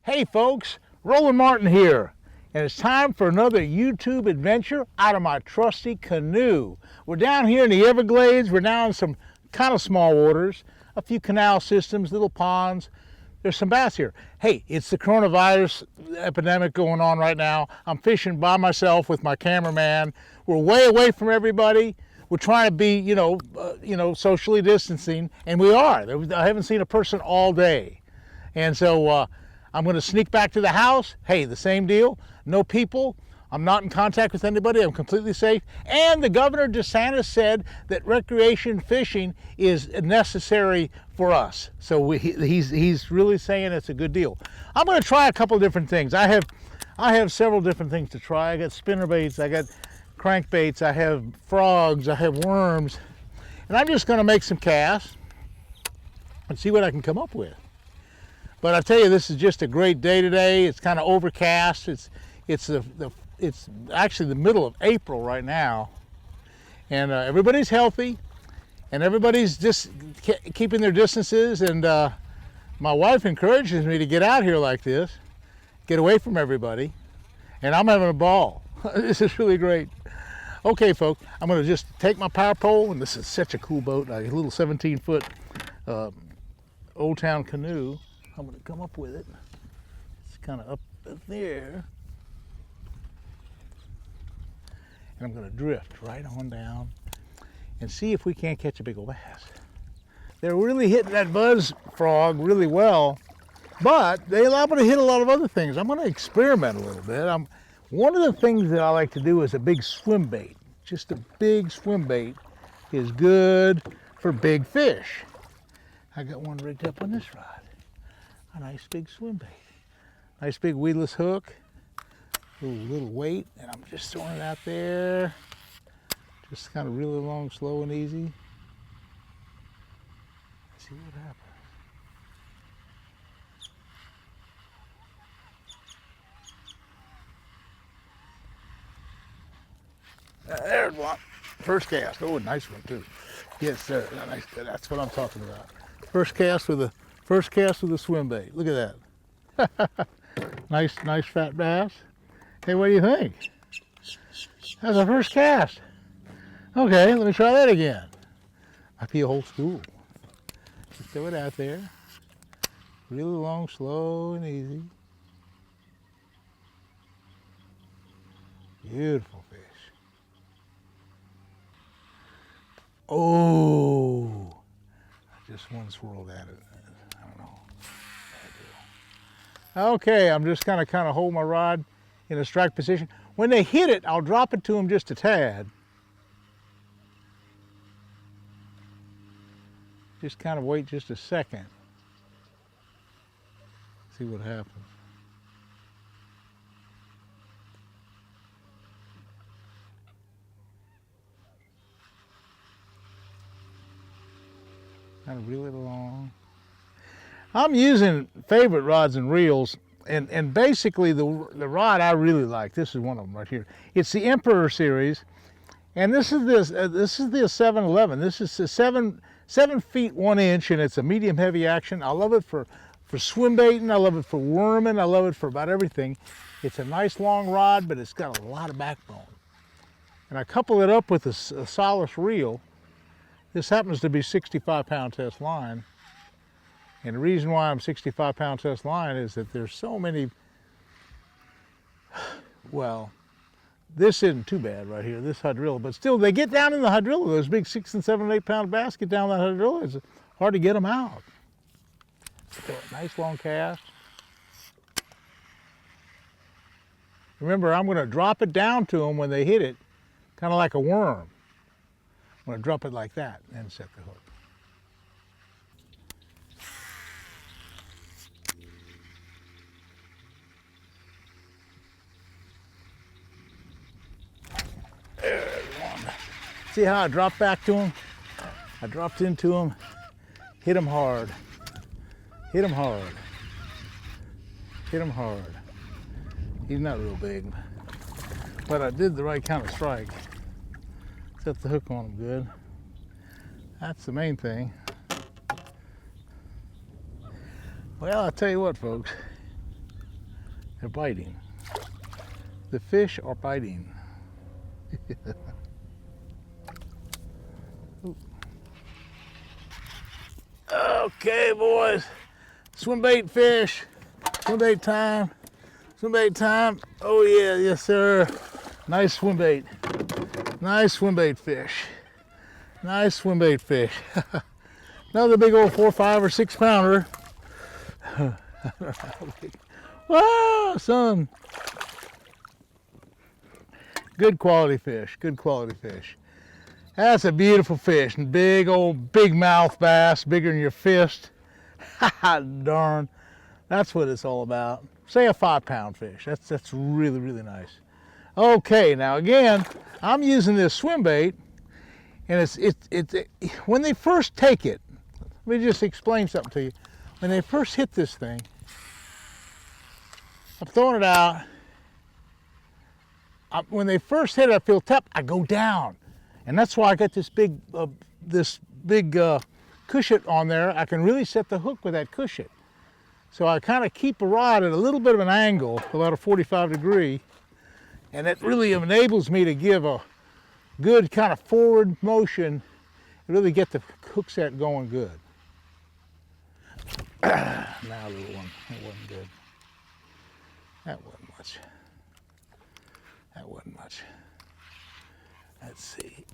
Hey folks, Roland Martin here, and it's time for another YouTube adventure out of my trusty canoe. We're down here in the Everglades. We're down in some kind of small waters, a few canal systems, little ponds. There's some bass here. Hey, it's the coronavirus epidemic going on right now. I'm fishing by myself with my cameraman. We're way away from everybody. We're trying to be, socially distancing, and we are. I haven't seen a person all day. And so I'm going to sneak back to the house. Hey, the same deal. No people. I'm not in contact with anybody. I'm completely safe. And the Governor DeSantis said that recreation fishing is necessary for us. So he's really saying it's a good deal. I'm going to try a couple of different things. I have several different things to try. I got spinnerbaits. I got crankbaits. I have frogs. I have worms. And I'm just going to make some casts and see what I can come up with. But I tell you, this is just a great day today. It's kind of overcast. It's actually the middle of April right now, and everybody's healthy, and everybody's just keeping their distances. And my wife encourages me to get out here like this, get away from everybody, and I'm having a ball. This is really great. Okay, folks, I'm going to just take my power pole, and this is such a cool boat, a little 17-foot Old Town canoe. I'm going to come up with it. It's kind of up there. And I'm going to drift right on down and see if we can't catch a big old bass. They're really hitting that buzz frog really well, but they allow me to hit a lot of other things. I'm going to experiment a little bit. One of the things that I like to do is a big swim bait. Just a big swim bait is good for big fish. I got one rigged up on this rod. A nice big swim bait. Nice big weedless hook. Little weight, and I'm just throwing it out there. Just kind of really long, slow and easy. See what happens. There's one. First cast. Oh, a nice one too. Yes, sir. Nice. That's what I'm talking about. First cast with a swim bait. Look at that. Nice fat bass. Hey, what do you think? That's the first cast. Okay, let me try that again. Might be a whole school. Just throw it out there. Really long, slow, and easy. Beautiful fish. Oh, just one swirled at it. I don't know. Okay, I'm just kind of hold my rod in a strike position. When they hit it, I'll drop it to them just a tad. Just kind of wait just a second. See what happens. Kind of reel it along. I'm using favorite rods and reels, and basically the rod I really like. This is one of them right here. It's the Emperor series, and this is the 711. This is a 7 feet 1 inch, and it's a medium heavy action. I love it for swim baiting. I love it for worming. I love it for about everything. It's a nice long rod, but it's got a lot of backbone. And I couple it up with a Solace reel. This happens to be 65-pound test line. And the reason why I'm 65-pound test line is that there's so many, well, this isn't too bad right here, this hydrilla, but still they get down in the hydrilla. Those big 6 and 7 and 8 pound bass get down that hydrilla. It's hard to get them out. So, nice long cast. Remember, I'm going to drop it down to them when they hit it, kind of like a worm. I'm going to drop it like that and set the hook. There's one. See how I dropped back to him? I dropped into him, hit him hard, hit him hard, hit him hard. He's not real big, but I did the right kind of strike. Set the hook on him good. That's the main thing. Well, I'll tell you what, folks. They're biting. The fish are biting. Okay, boys. Swim bait fish. Swim bait time. Swim bait time. Oh yeah, yes sir. Nice swim bait. Nice swim bait fish. Nice swim bait fish. Another big old 4, 5, or 6 pounder. Wow, son. Good quality fish. Good quality fish. That's a beautiful fish. And big old big mouth bass, bigger than your fist. Ha darn. That's what it's all about. Say a 5-pound fish. That's really, really nice. Okay, now again, I'm using this swim bait, and it's when they first take it, let me just explain something to you. When they first hit this thing, I'm throwing it out. When they first hit it, I feel tap, I go down. And that's why I got this big cushion on there. I can really set the hook with that cushion. So I kind of keep the rod at a little bit of an angle, about a 45 degree, and it really enables me to give a good kind of forward motion and really get the hook set going good. Now, little one, that wasn't good. That wasn't much. That wasn't much. Let's see.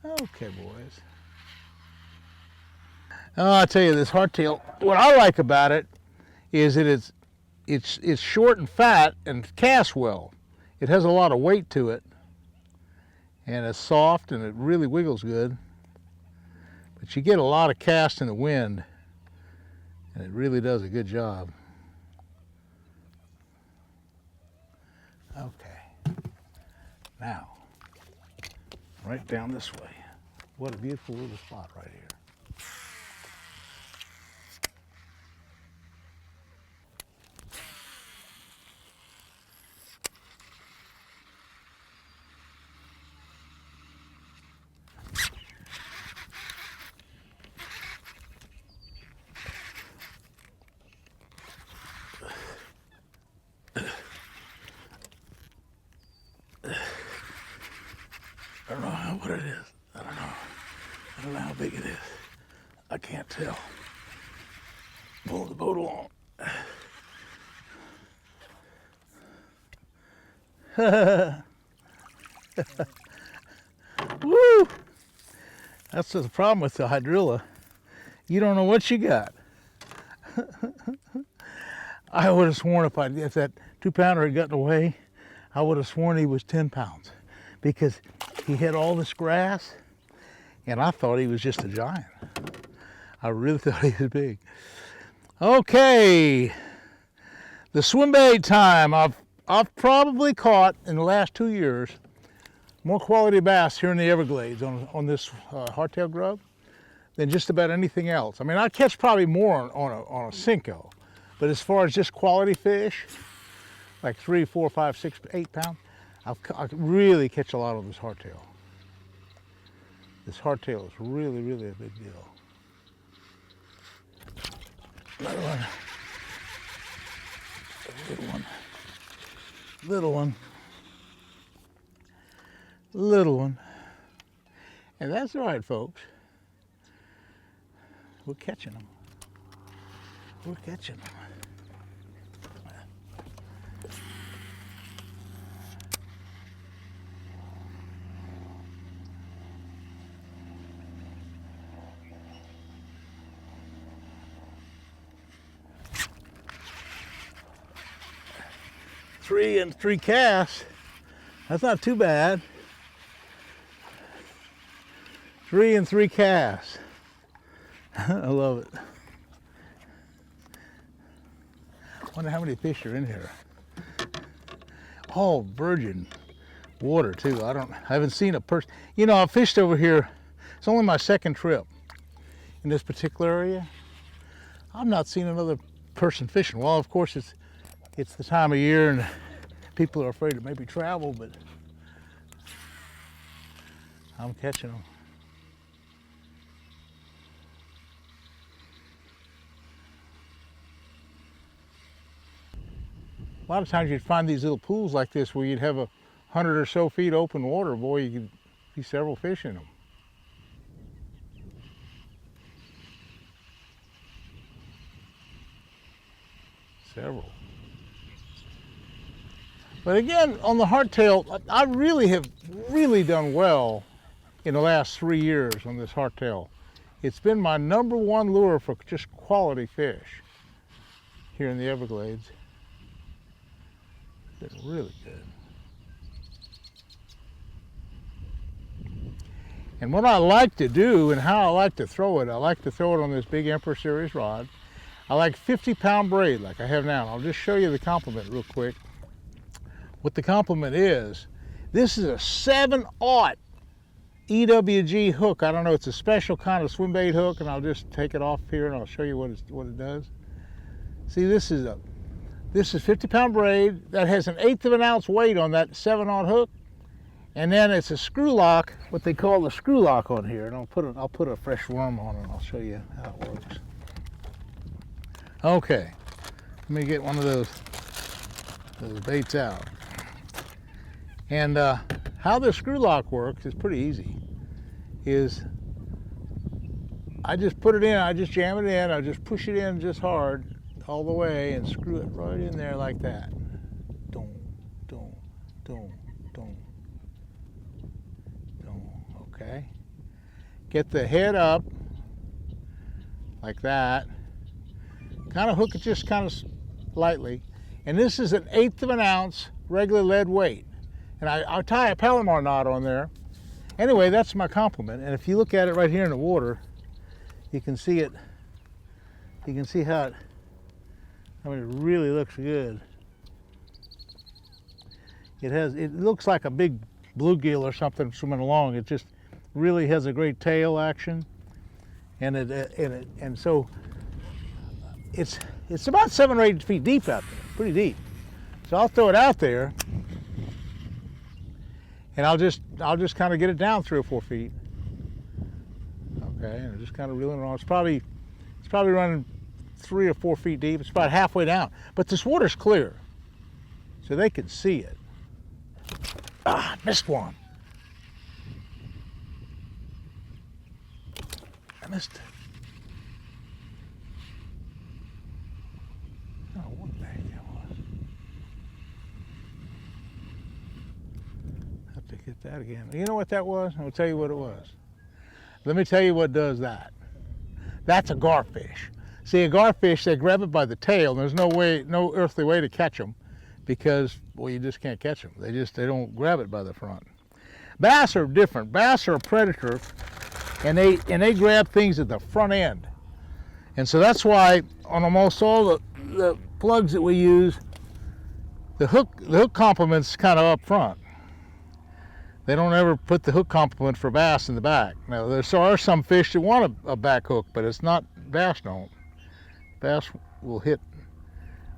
Okay, boys. Oh, I'll tell you, this hardtail, what I like about it is that it's short and fat and casts well. It has a lot of weight to it, and it's soft and it really wiggles good. But you get a lot of cast in the wind, and it really does a good job. Okay, now, right down this way. What a beautiful little spot right here. I don't know what it is. I don't know. I don't know how big it is. I can't tell. Pull the boat along. Woo! That's the problem with the hydrilla. You don't know what you got. I would have sworn if that 2-pounder had gotten away, I would have sworn he was 10 pounds because he hit all this grass, and I thought he was just a giant. I really thought he was big. Okay, the swim bait time. I've probably caught in the last 2 years more quality bass here in the Everglades on this hardtail grub than just about anything else. I mean, I catch probably more on a Cinco, but as far as just quality fish, like 3, 4, 5, 6, 8 pounds, I really catch a lot of this hardtail. This hardtail is really, really a big deal. Another one. Little one. Little one. Little one. And that's all right, folks. We're catching them. We're catching them. 3 and 3 casts. That's not too bad. 3 and 3 casts. I love it. Wonder how many fish are in here. All virgin water too. I haven't seen a person. You know, I've fished over here. It's only my 2nd trip in this particular area. I've not seen another person fishing. Well, of course it's the time of year and people are afraid to maybe travel, but I'm catching them. A lot of times you'd find these little pools like this where you'd have 100 or so feet open water. Boy, you could see several fish in them. Several. But again, on the hardtail, I really have done well in the last 3 years on this hardtail. It's been my #1 lure for just quality fish here in the Everglades. It's been really good. And what I like to do and how I like to throw it, I like to throw it on this big Emperor Series rod. I like 50-pound braid like I have now. And I'll just show you the complement real quick. What the complement is, this is a 7/0 EWG hook. I don't know, it's a special kind of swim bait hook, and I'll just take it off here and I'll show you what it does. See, this is 50-pound braid that has an 1/8 of an ounce weight on that 7/0 hook, and then it's a screw lock, what they call the screw lock on here. And I'll put a fresh worm on it and I'll show you how it works. Okay, let me get one of those baits out. And how the screw lock works is pretty easy. I just put it in, I just jam it in, I just push it in just hard all the way and screw it right in there like that. Dum, dum, dum, dum, dum. Okay. Get the head up like that. Kind of hook it just kind of lightly. And this is an 1/8 of an ounce regular lead weight. And I'll tie a Palomar knot on there. Anyway, that's my complement. And if you look at it right here in the water, you can see it. You can see how it really looks good. It looks like a big bluegill or something swimming along. It just really has a great tail action. And so it's about 7 or 8 feet deep out there, pretty deep. So I'll throw it out there, and I'll just kind of get it down 3 or 4 feet. Okay, and just kind of reeling it on. It's probably running 3 or 4 feet deep. It's about halfway down, but this water's clear, so they can see it. Ah, missed one. I missed it. Oh, what the heck that was? Have to get that again. You know what that was? I'll tell you what it was. Let me tell you what does that. That's a garfish. See, a garfish, they grab it by the tail. There's no earthly way to catch them because, well, you just can't catch them. They don't grab it by the front. Bass are different. Bass are a predator, and they grab things at the front end. And so that's why on almost all the plugs that we use, the hook complement's kind of up front. They don't ever put the hook complement for bass in the back. Now there are some fish that want a back hook, but it's not, bass don't. Bass will hit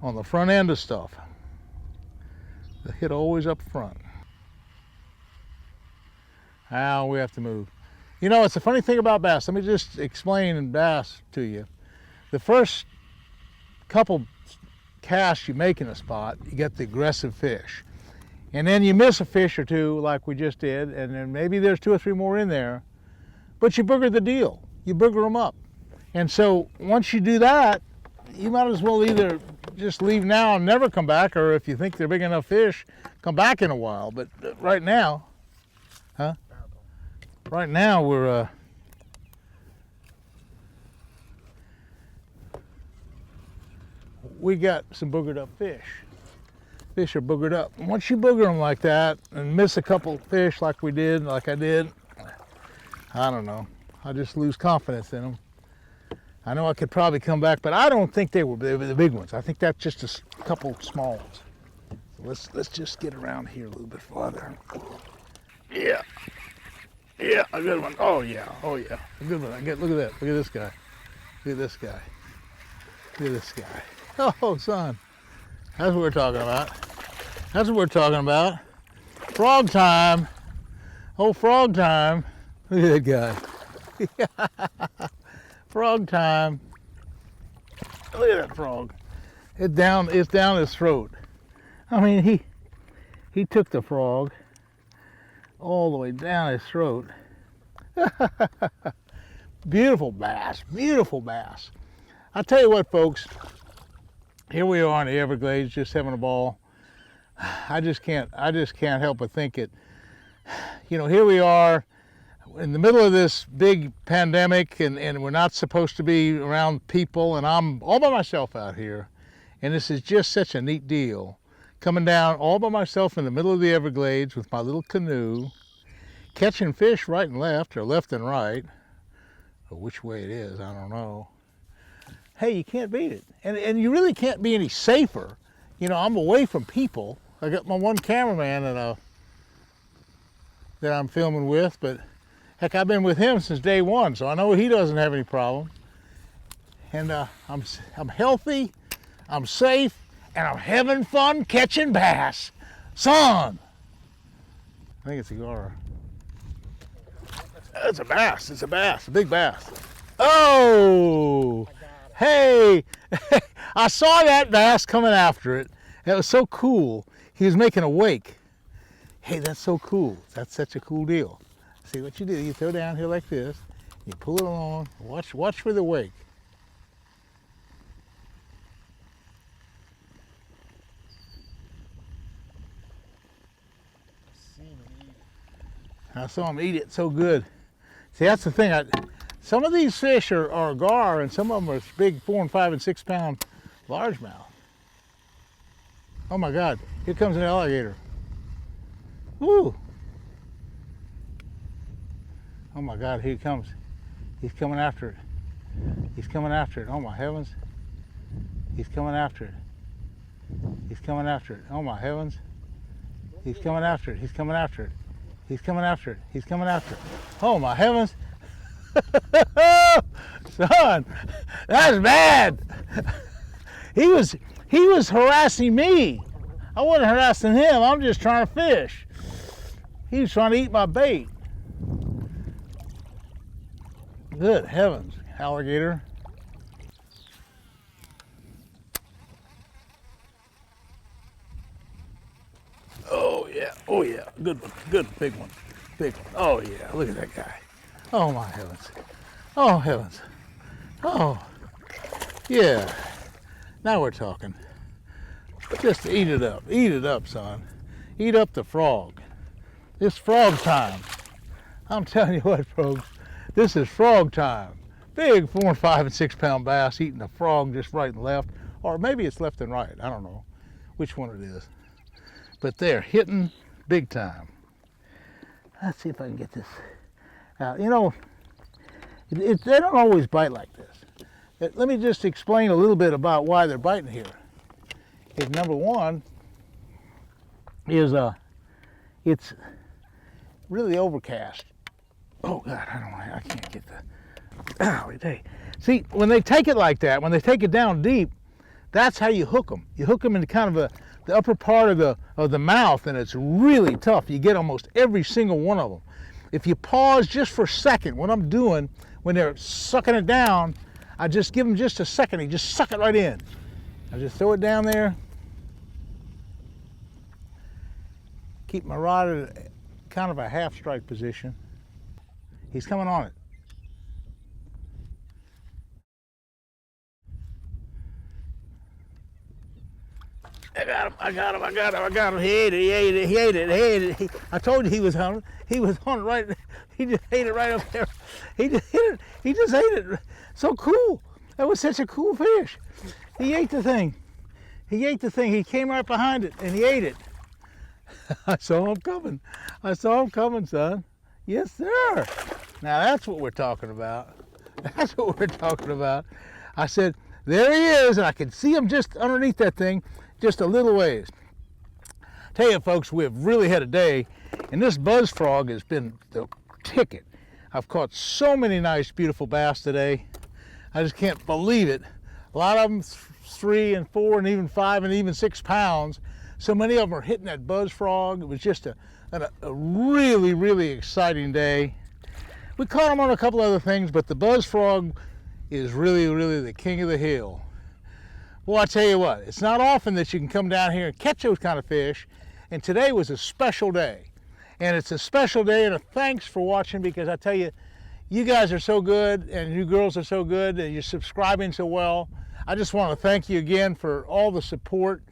on the front end of stuff. They hit always up front. Now we have to move. You know, it's a funny thing about bass. Let me just explain bass to you. The first couple casts you make in a spot, you get the aggressive fish. And then you miss a fish or two like we just did, and then maybe there's 2 or 3 more in there, but you booger the deal. You booger them up. And so once you do that, you might as well either just leave now and never come back, or if you think they're big enough fish, come back in a while. But right now, right now we got some boogered up fish. Fish are boogered up. And once you booger them like that and miss a couple fish like we did, like I did, I don't know. I just lose confidence in them. I know I could probably come back, but I don't think they were the big ones. I think that's just a couple small ones. So let's just get around here a little bit farther. Yeah. Yeah, a good one. Oh yeah, a good one. Look at that. Look at this guy. Look at this guy. Look at this guy. Oh, son. That's what we're talking about. That's what we're talking about. Frog time. Oh, frog time. Look at that guy. Frog time. Look at that frog. It's down his throat. I mean, he took the frog all the way down his throat. Beautiful bass, beautiful bass. I tell you what, folks, here we are in the Everglades, just having a ball. I just can't help but think it. You know, here we are in the middle of this big pandemic, and we're not supposed to be around people, and I'm all by myself out here, and this is just such a neat deal. Coming down all by myself in the middle of the Everglades with my little canoe, catching fish right and left, or left and right, or which way it is, I don't know. Hey, you can't beat it. And you really can't be any safer. You know, I'm away from people. I got my one cameraman that I'm filming with, but heck, I've been with him since day one, so I know he doesn't have any problem. And I'm healthy, I'm safe, and I'm having fun catching bass. Son! I think it's a gar. It's a bass, it's a bass, a big bass. Oh! Hey! I saw that bass coming after it. It was so cool. He was making a wake. Hey, that's so cool. That's such a cool deal. See what you do, you throw down here like this, you pull it along, watch for the wake. I saw him eat it so good. See, that's the thing. Some of these fish are gar, and some of them are big 4 and 5 and 6 pound largemouth. Oh my God, here comes an alligator. Woo! Oh my God, here he comes. He's coming after it. He's coming after it. Oh my heavens. He's coming after it. He's coming after it. Oh my heavens. He's coming after it. He's coming after it. He's coming after it. He's coming after it. Oh my heavens. Son, that's bad. He was harassing me. I wasn't harassing him. I'm just trying to fish. He was trying to eat my bait. Good heavens, alligator. Oh yeah, good one, good, big one, big one. Oh yeah, look at that guy. Oh my heavens, oh heavens, oh, yeah, now we're talking. Just eat it up, son. Eat up the frog. It's frog time. I'm telling you what, folks, this is frog time. Big 4 and 5 and 6 pound bass eating a frog just right and left, or maybe it's left and right. I don't know which one it is. But they're hitting big time. Let's see if I can get this out. You know, they don't always bite like this. Let me just explain a little bit about why they're biting here. Number one is it's really overcast. Oh God, I can't get the. See, when they take it like that, when they take it down deep, that's how you hook them. You hook them into kind of the upper part of the mouth, and it's really tough. You get almost every single one of them. If you pause just for a second, what I'm doing when they're sucking it down, I just give them just a second. You just suck it right in. I just throw it down there. Keep my rod at kind of a half strike position. He's coming on it. I got him. He ate it. I told you he was on it. He was on it right. He just ate it right up there. He just hit it. He just ate it. So cool. That was such a cool fish. He ate the thing. He came right behind it and he ate it. I saw him coming, son. Yes, sir. Now that's what we're talking about. I said, there he is, and I could see him just underneath that thing, just a little ways. Tell you, folks, we've really had a day, and this buzz frog has been the ticket. I've caught so many nice, beautiful bass today. I just can't believe it. A lot of them 3 and 4 and even 5 and even 6 pounds. So many of them are hitting that buzz frog. It was just a really, really exciting day. We caught them on a couple other things, but the buzz frog is really, really the king of the hill. Well, I tell you what, it's not often that you can come down here and catch those kind of fish, and today was a special day. And it's a special day, and a thanks for watching, because I tell you, you guys are so good, and you girls are so good, and you're subscribing so well. I just want to thank you again for all the support.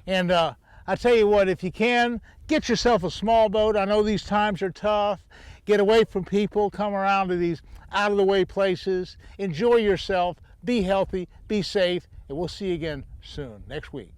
And I tell you what, if you can, get yourself a small boat. I know these times are tough. Get away from people, come around to these out-of-the-way places. Enjoy yourself, be healthy, be safe, and we'll see you again soon, next week.